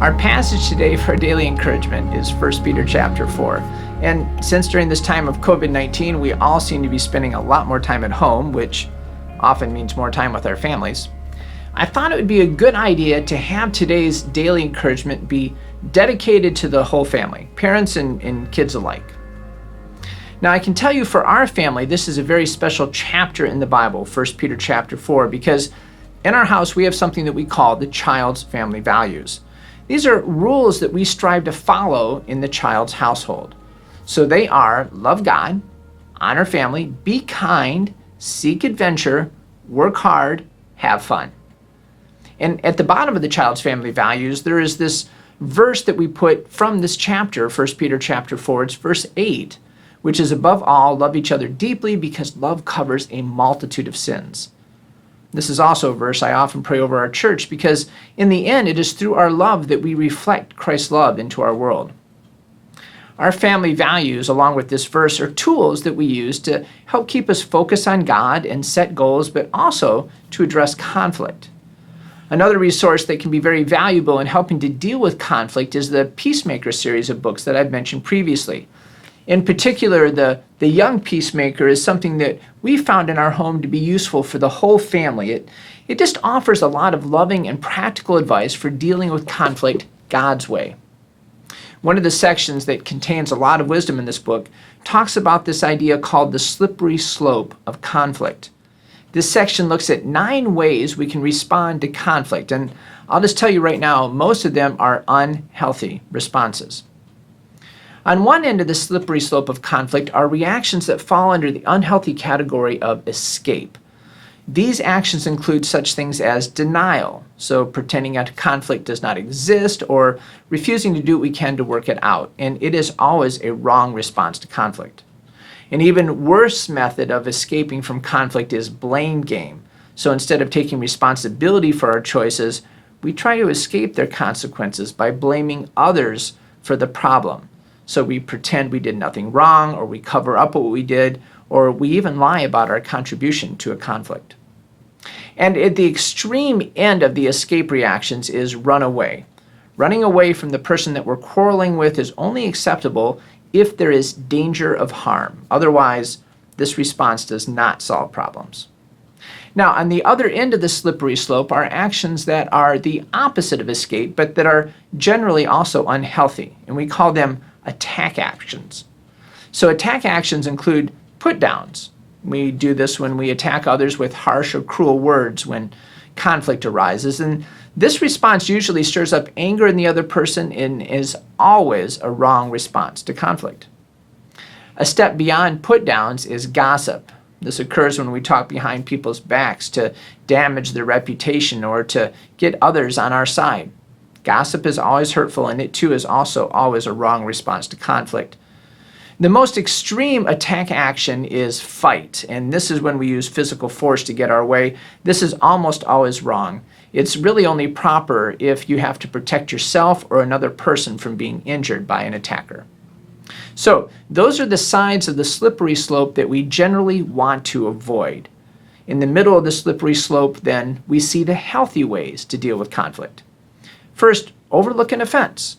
Our passage today for daily encouragement is 1 Peter chapter 4. And since during this time of COVID-19, we all seem to be spending a lot more time at home, which often means more time with our families, I thought it would be a good idea to have today's daily encouragement be dedicated to the whole family, parents and kids alike. Now, I can tell you for our family, this is a very special chapter in the Bible, 1 Peter chapter 4, because in our house, we have something that we call the child's family values. These are rules that we strive to follow in the child's household. So they are love God, honor family, be kind, seek adventure, work hard, have fun. And at the bottom of the child's family values, there is this verse that we put from this chapter, 1 Peter chapter 4, it's verse 8, which is above all, love each other deeply because love covers a multitude of sins. This is also a verse I often pray over our church because in the end, it is through our love that we reflect Christ's love into our world. Our family values, along with this verse, are tools that we use to help keep us focused on God and set goals, but also to address conflict. Another resource that can be very valuable in helping to deal with conflict is the Peacemaker series of books that I've mentioned previously. In particular, the Young Peacemaker is something that we found in our home to be useful for the whole family. It just offers a lot of loving and practical advice for dealing with conflict God's way. One of the sections that contains a lot of wisdom in this book talks about this idea called the slippery slope of conflict. This section looks at 9 ways we can respond to conflict, and I'll just tell you right now, most of them are unhealthy responses. On one end of the slippery slope of conflict are reactions that fall under the unhealthy category of escape. These actions include such things as denial, so pretending a conflict does not exist or refusing to do what we can to work it out, and it is always a wrong response to conflict. An even worse method of escaping from conflict is blame game. So instead of taking responsibility for our choices, we try to escape their consequences by blaming others for the problem. So we pretend we did nothing wrong, or we cover up what we did, or we even lie about our contribution to a conflict. And at the extreme end of the escape reactions is run away. Running away from the person that we're quarreling with is only acceptable if there is danger of harm. Otherwise, this response does not solve problems. Now, on the other end of the slippery slope are actions that are the opposite of escape, but that are generally also unhealthy, and we call them attack actions. So attack actions include put downs. We do this when we attack others with harsh or cruel words when conflict arises, and this response usually stirs up anger in the other person and is always a wrong response to conflict. A step beyond put downs is gossip. This occurs when we talk behind people's backs to damage their reputation or to get others on our side. Gossip is always hurtful, and it too is also always a wrong response to conflict. The most extreme attack action is fight, and this is when we use physical force to get our way. This is almost always wrong. It's really only proper if you have to protect yourself or another person from being injured by an attacker. So, those are the sides of the slippery slope that we generally want to avoid. In the middle of the slippery slope, then, we see the healthy ways to deal with conflict. First, overlook an offense.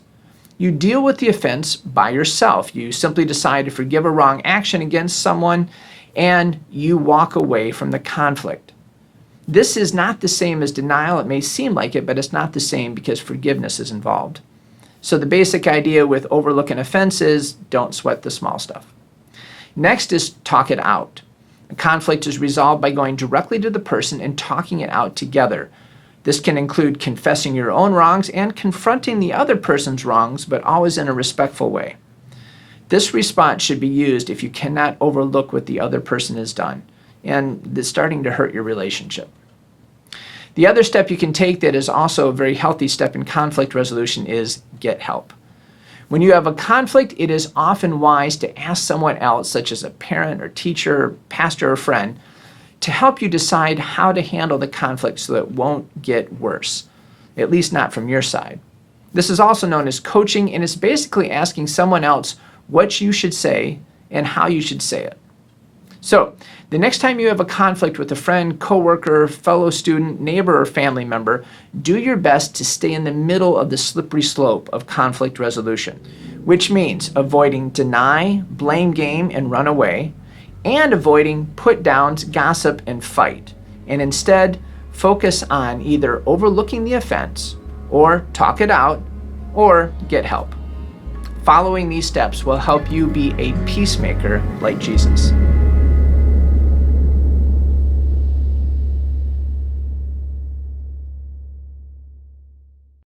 You deal with the offense by yourself. You simply decide to forgive a wrong action against someone, and you walk away from the conflict. This is not the same as denial. It may seem like it, but it's not the same because forgiveness is involved. So the basic idea with overlook an offense is don't sweat the small stuff. Next is talk it out. A conflict is resolved by going directly to the person and talking it out together. This can include confessing your own wrongs and confronting the other person's wrongs, but always in a respectful way. This response should be used if you cannot overlook what the other person has done, and it's starting to hurt your relationship. The other step you can take that is also a very healthy step in conflict resolution is get help. When you have a conflict, it is often wise to ask someone else, such as a parent or teacher, pastor or friend, to help you decide how to handle the conflict so that it won't get worse, at least not from your side. This is also known as coaching, and it's basically asking someone else what you should say and how you should say it. So, the next time you have a conflict with a friend, coworker, fellow student, neighbor, or family member, do your best to stay in the middle of the slippery slope of conflict resolution, which means avoiding deny, blame game, and run away, and avoiding put downs, gossip, and fight. And instead, focus on either overlooking the offense, or talk it out, or get help. Following these steps will help you be a peacemaker like Jesus.